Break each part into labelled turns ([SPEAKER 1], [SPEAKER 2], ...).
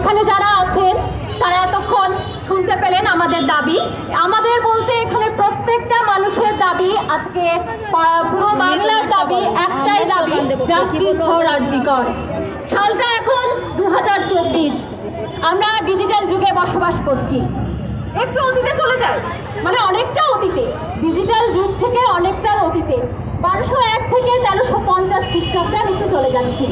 [SPEAKER 1] এখানে যারা আছেন তারা এতক্ষণ শুনতে পেলেন আমাদের দাবি। আমাদের বলতে এখানে প্রত্যেকটা মানুষের দাবি, আজকে পুরো বাংলার দাবি একটাই দাবি, জাস্টিস ফর আরজি কর। সালটা এখন 2024, আমরা ডিজিটাল যুগে বসবাস করছি। একটু অতীতে চলে যায়, মানে অনেকটা অতীতে, ডিজিটাল যুগ থেকে অনেকটা অতীতে, 1201 থেকে 1350 খ্রিস্টাব্দে আমি একটু চলে যাচ্ছি।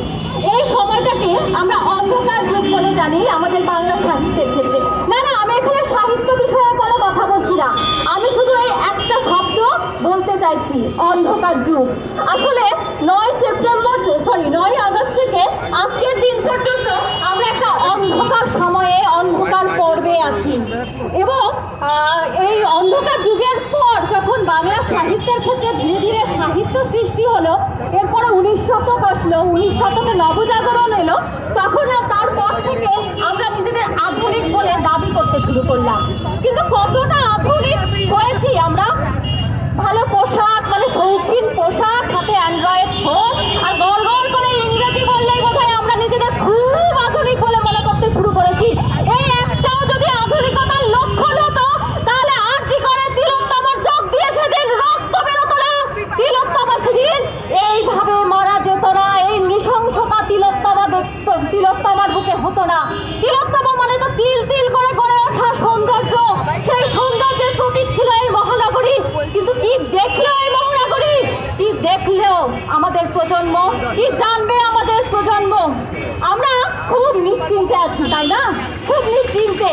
[SPEAKER 1] এই সময়টাকে আমরা অন্ধকার যুগ বলে জানি আমাদের বাংলা সাহিত্যের ক্ষেত্রে। না না, আমি এখানে সাহিত্য বিষয়ে কোনো কথা বলছি না, আমি শুধু এই একটা শব্দ বলতে চাইছি, অন্ধকার যুগ। আসলে 9 আগস্ট থেকে আজকের দিন পর্যন্ত আমরা একটা অন্ধকার সময়ে, অন্ধকার পর্বে আছি। এবং এই অন্ধকার যুগের পর যখন বাংলা সাহিত্যের ক্ষেত্রে ধীরে ধীরে সাহিত্য সৃষ্টি হলো, এরপরে 19 শতক আসলো, 19 শতকে নবজাগরণ এলো, তখন তারপর থেকে আমরা নিজেদের আধুনিক বলে দাবি করতে শুরু করলাম। কিন্তু কতটা আধুনিক হয়েছি আমরা? ভালো পোশাক, মানে শৌখিন পোশাক, হাতে অ্যান্ড্রয়েড ফোন আর গড়গড় করে ইংরেজি বললেই বোধহয় আমরা নিজেদের খুব আধুনিক বলে মনে করতে শুরু করেছি। এই একটাও যদি আধুনিকতার লক্ষণ হতো, তাহলে আরজি করে তিলোত্তমার চোখ দিয়ে সেদিন রক্ত বেরোতো না, তিলোত্তমা সেদিন এইভাবে মারা যেত না, এই নৃশংসতা তিলোত্তমার বুকে হতো না। তিলোত্তমা মানে তো তিল তিল করে গড়ে ওঠা সৌন্দর্য, সেই সৌন্দর্যের প্রতীক ছিল এই মহানগরী। কিন্তু কি দেখলো এই মহানগরী? কি দেখলো আমাদের প্রজন্ম? কি জানবে আমাদের প্রজন্ম? আমরা খুব নিশ্চিন্তে আছি, তাই না? খুব নিশ্চিন্তে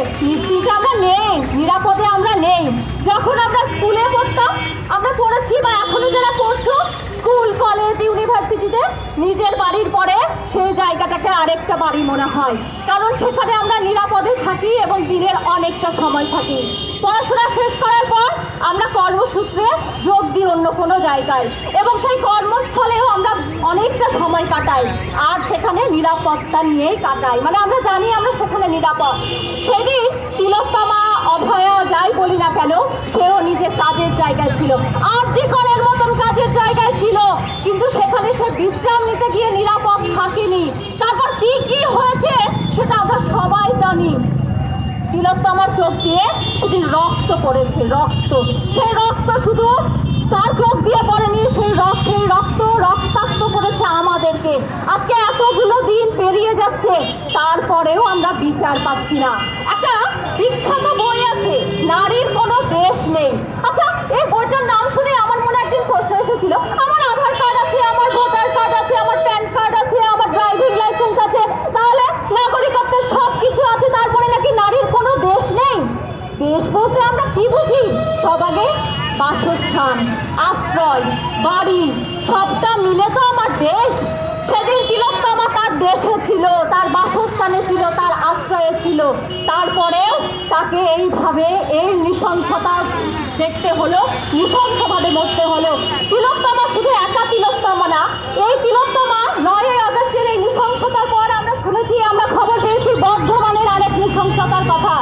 [SPEAKER 1] আমরা নেই, নিরাপদে আমরা নেই। যখন আমরা স্কুলে পড়তাম, আমরা পড়েছি বা এখনো যারা পড়ছো স্কুল, কলেজ, ইউনিভার্সিটিতে, নিজের বাড়ির পরে সেই জায়গাটাকে আরেকটা বাড়ি মনে হয়, কারণ সেখানে আমরা নিরাপদে থাকি এবং দিনের অনেকটা সময় থাকি। পড়াশোনা শেষ করার পর আমরা কর্মসূত্রে যোগ দিই অন্য কোনো জায়গায়, এবং সেই কর্মস্থলেও আমরা অনেকটা সময় কাটাই, আর সেখানে নিরাপত্তা নিয়েই কাটাই, মানে আমরা জানি আমরা সেখানে নিরাপদ। সেদিন তিলোত্তমা, অভয়া, যাই বলি না কেন, সেও নিজের কাজের জায়গায় ছিল, আরজি করের মতন কাজের জায়গায় ছিল, কিন্তু সেখানে সে বিশ্রাম নিতে গিয়ে নিরাপদ থাকেনি। তারপর কি কি হয়েছে সেটা আমরা সবাই জানি। তিলোত্তমার চোখ দিয়ে সেদিন রক্ত পড়েছে, রক্ত। সেই রক্ত শুধু তার চোখ দিয়ে পড়েনি, সেই রক্ত রক্তাক্ত করেছে আমাদেরকে। আজকে এতগুলো দিন পেরিয়ে যাচ্ছে, তারপরেও আমরা বিচার পাচ্ছি না। একটা বিখ্যাত বই আছে, নারীর কোনো দেশ নেই। আচ্ছা, এই বইটার নাম শুনে আমার মনে একদিন প্রশ্ন এসেছিল, আমার আধার কার্ড আছে, আমার ভোটার কার্ড আছে, আমার প্যান কার্ড আছে, আমার ড্রাইভিং লাইসেন্স আছে, তাহলে নাগরিকত্বের সব কিছু আছে, তারপরে নাকি নারীর কোনো দেশ নেই? দেশ বলতে আমরা কি বুঝি? সব আগে বাসস্থান, আশ্রয়, বাড়ি, সবটা মিলে তো আমার দেশ। সেদিন তিলোত্তমা তার দেশে ছিল, তার বাসস্থানে ছিল, তার আশ্রয়ে ছিল, তারপরেও তাকে এইভাবে এই নৃশংসতা দেখতে হলো, নৃশংসভাবে মরতে হলো। তিলোত্তমা শুধু একা তিলোত্তমা না, এই তিলোত্তমা 9 আগস্টের এই নৃশংসতার পর আমরা শুনেছি, আমরা খবর পেয়েছি বর্ধমানের আরেক নৃশংসতার কথা।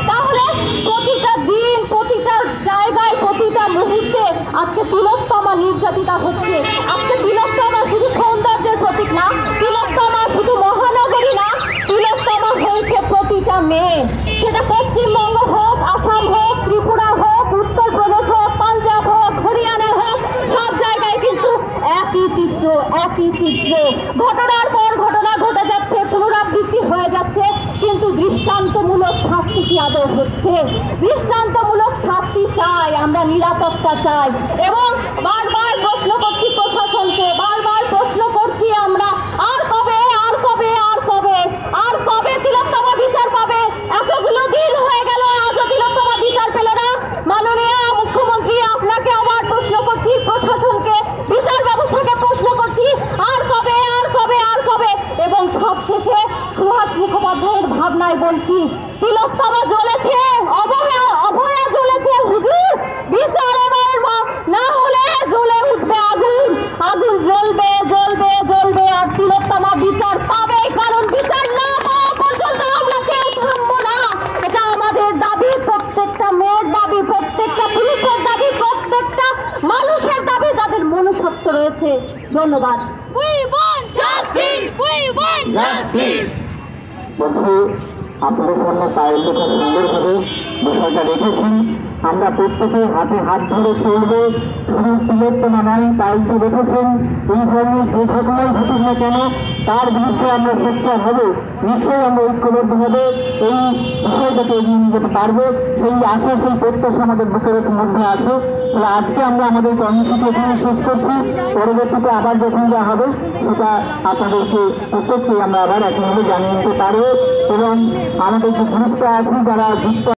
[SPEAKER 1] তাহলে প্রতিটা দিন, প্রতিটা জায়গায়, প্রতিটা মুহূর্তে আজকে তিলোত্তমা নির্যাতিতা হচ্ছে। আজকে তিলোত্তমা শুধু সৌন্দর্যের প্রতীক না, তিলোত্তমা শুধু মহানগরী না, তিলোত্তমা হয়েছে প্রতিটা মেয়ে। সেটা পশ্চিমবঙ্গ হোক, আসাম হোক, ত্রিপুরা হোক, উত্তরপ্রদেশ হোক, পাঞ্জাব হোক, হরিয়ানা হোক, সব জায়গায় কিন্তু একই চিত্র, একই চিত্র। ঘটনার পর ঘটনা ঘটে যাচ্ছে, পুনরাবৃত্তি হয়ে যাচ্ছে, কিন্তু দৃষ্টান্তমূলক শাস্তি কি আদৌ হচ্ছে? দৃষ্টান্তমূলক শাস্তি চাই, আমরা নিরাপত্তা চাই, এবং বারবার প্রশ্ন করছি প্রশাসনকে, বারবার প্রশ্ন করছি আমরা, আর কবে, আর কবে, আর কবে, আর কবে তিলোত্তমা বিচার পাবে? এতগুলো দিন হয়ে গেল, আজও তিলোত্তমা বিচার পেল না। মাননীয় মুখ্যমন্ত্রী, আপনাকে আবার প্রশ্ন করছি, প্রশাসনকে, বিচার ব্যবস্থাকে প্রশ্ন করছি, আর কবে, আর কবে, আর কবে? এবং সবশেষে সুভাষ মুখোপাধ্যায়ের ভাবনায় বলছি, তিলোত্তমা জ্বলেছে, অভয়া জ্বলেছে, হুজুর, বিচার এবার না হলে জ্বলে উঠবে আগুন, আগুন জ্বলবে, জ্বলবে, জ্বলবে, আর তিলোত্তমা বিচার পাবে, কারণ বিচার না পাওয়া পর্যন্ত আমরা কেউ থামবো না। এটা আমাদের দাবি, প্রত্যেকটা মেয়ের দাবি, প্রত্যেকটা পুরুষের দাবি, প্রত্যেকটা মানুষের দাবি, যাদের মনুষ্যত্ব রয়েছে। ধন্যবাদ।
[SPEAKER 2] We want justice! We want justice!
[SPEAKER 3] বন্ধু,
[SPEAKER 2] আপনাদের সামনে পায়ের লেখা সুন্দরভাবে বিষয়টা রেখেছেন। আমরা প্রত্যেকে হাতে হাত ধরে চলবে, শুধু তিলোত্তমা নয়, পায়েলকে রেখেছেন। এই ধরনের যে ঘটনাই ঘটুক না কেন তার বিরুদ্ধে আমরা সোচ্চার হব, নিশ্চয়ই আমরা ঐক্যবদ্ধভাবে এই বিষয়টাকে এগিয়ে নিয়ে যেতে পারবো। সেই আশা, সেই প্রত্যাশা আমাদের বুকের মধ্যে আছে। তাহলে আজকে আমরা আমাদের কর্মসূচি এখানে শেষ করছি। পরবর্তীতে আবার যখন যা হবে সেটা আপনাদেরকে প্রত্যেককে আমরা আবার একইভাবে জানিয়ে দিতে পারবো। এবং আমাদের যে গ্রুপটা আছে যারা যুক্ত